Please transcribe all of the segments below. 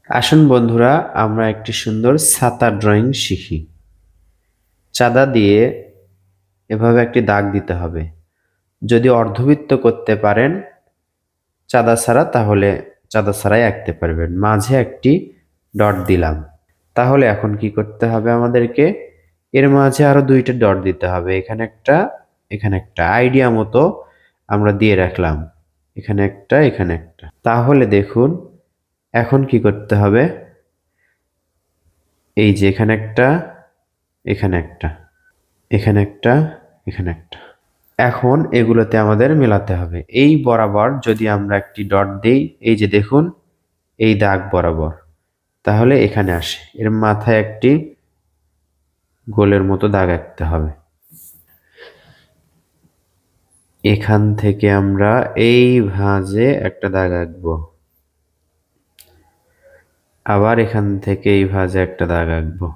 আসুন বন্ধুরা, আমরা একটি সুন্দর ছাতা ড্রয়িং শিখি। চাঁদা দিয়ে এভাবে একটি দাগ দিতে হবে। যদি অর্ধবৃত্ত করতে পারেন চাঁদা ছাড়া, তাহলে চাঁদা ছাড়াই আঁকতে পারবেন। মাঝে একটি ডট দিলাম। তাহলে এখন কি করতে হবে আমাদেরকে? এর মাঝে আরো দুইটা ডট দিতে হবে। এখানে একটা, এখানে একটা। আইডিয়া মতো আমরা দিয়ে রাখলাম। এখানে একটা, এখানে একটা। তাহলে দেখুন এখন কি করতে হবে? এই যে এখানে একটা, এখানে একটা, এখানে একটা, এখানে একটা। এখন এগুলোতে আমাদের মেলাতে হবে। এই বরাবর যদি আমরা একটি ডট দেই, এই যে দেখুন এই দাগ বরাবর, তাহলে এখানে আসে। এর মাথায় একটি গোলের মতো দাগ আঁকতে হবে। এখান থেকে আমরা এই ভাঁজে একটা দাগ আঁকবো। আবার এখান থেকে এই ভাঁজে একটা দাগ আঁকবো।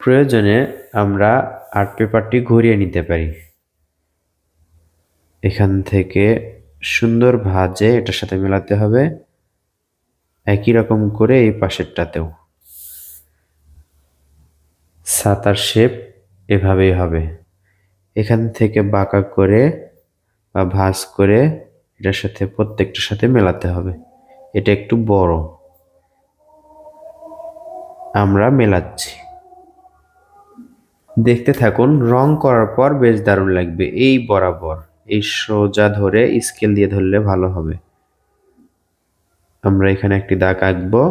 প্রয়োজনে আমরা আর্ট পেপারটি ঘুরিয়ে নিতে পারি। এখান থেকে সুন্দর ভাঁজে এটার সাথে মেলাতে হবে। একই রকম করে এই পাশেরটাতেও। ছাতার শেপ এভাবেই হবে। এখান থেকে বাঁকা করে বা ভাঁজ করে এটার সাথে প্রত্যেকটার সাথে মেলাতে হবে। এটা একটু বড়, আমরা মেলাচ্ছি। দেখতে থাকুন, রং করার পর বেশ দারুণ লাগবে। এই বরাবর, এই সোজা ধরে স্কেল দিয়ে ধরলে ভালো হবে। আমরা এখানে একটি দাগ আঁকবো,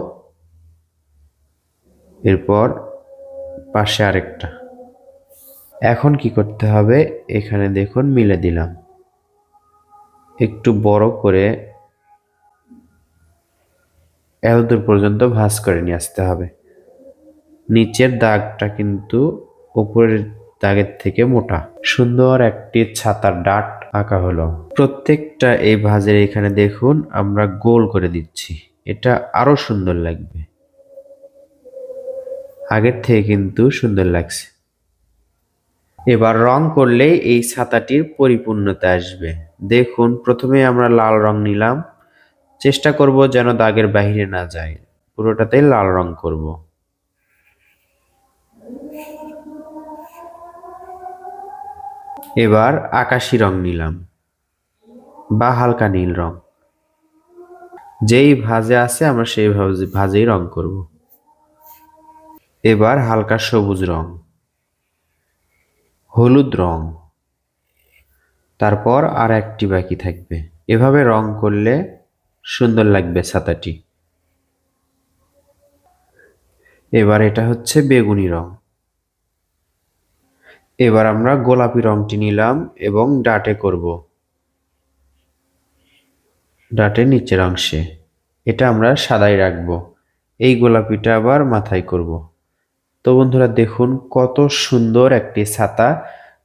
এরপর পাশে আরেকটা। এখন কি করতে হবে? এখানে দেখুন মিলে দিলাম। একটু বড় করে এতদূর পর্যন্ত ভাঁজ করে নিয়ে আসতে হবে। নিচের দাগটা কিন্তু উপরের দাগের থেকে মোটা। সুন্দর একটি ছাতার ডাট আঁকা হলো। প্রত্যেকটা এই ভাঁজের এখানে দেখুন আমরা গোল করে দিচ্ছি। এটা আরো সুন্দর লাগবে। আগের থেকে কিন্তু সুন্দর লাগছে। এবার রং করলেই এই ছাতাটির পরিপূর্ণতা আসবে। দেখুন প্রথমে আমরা লাল রং নিলাম। চেষ্টা করব যেন দাগের বাইরে না যায়। পুরোটাতেই লাল রং করব। এবার আকাশি রং নিলাম বা হালকা নীল রং। যেই ভাঁজে আছে আমরা সেই ভাঁজেই রং করব। এবার হালকা সবুজ রং, হলুদ রং, তারপর আর একটি বাকি থাকবে। এভাবে রং করলে সুন্দর লাগবে ছাতাটি। এবার এটা হচ্ছে বেগুনি রং। এবার আমরা গোলাপি রংটি নিলাম এবং ডাটে করব, ডাটের নিচের অংশে। এটা আমরা সাদাই রাখবো। এই গোলাপিটা আবার মাথায় করব। তো বন্ধুরা দেখুন কত সুন্দর একটি ছাতা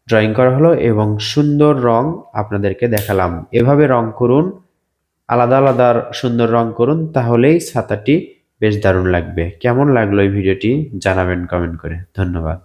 ড্রয়িং করা হলো এবং সুন্দর রং আপনাদেরকে দেখালাম। এভাবে রং করুন, আলাদা আলাদা সুন্দর রং করুন, তাহলেই ছাতাটি বেশ দারুণ লাগবে। কেমন লাগলো এই ভিডিওটি জানাবেন কমেন্ট করে। ধন্যবাদ।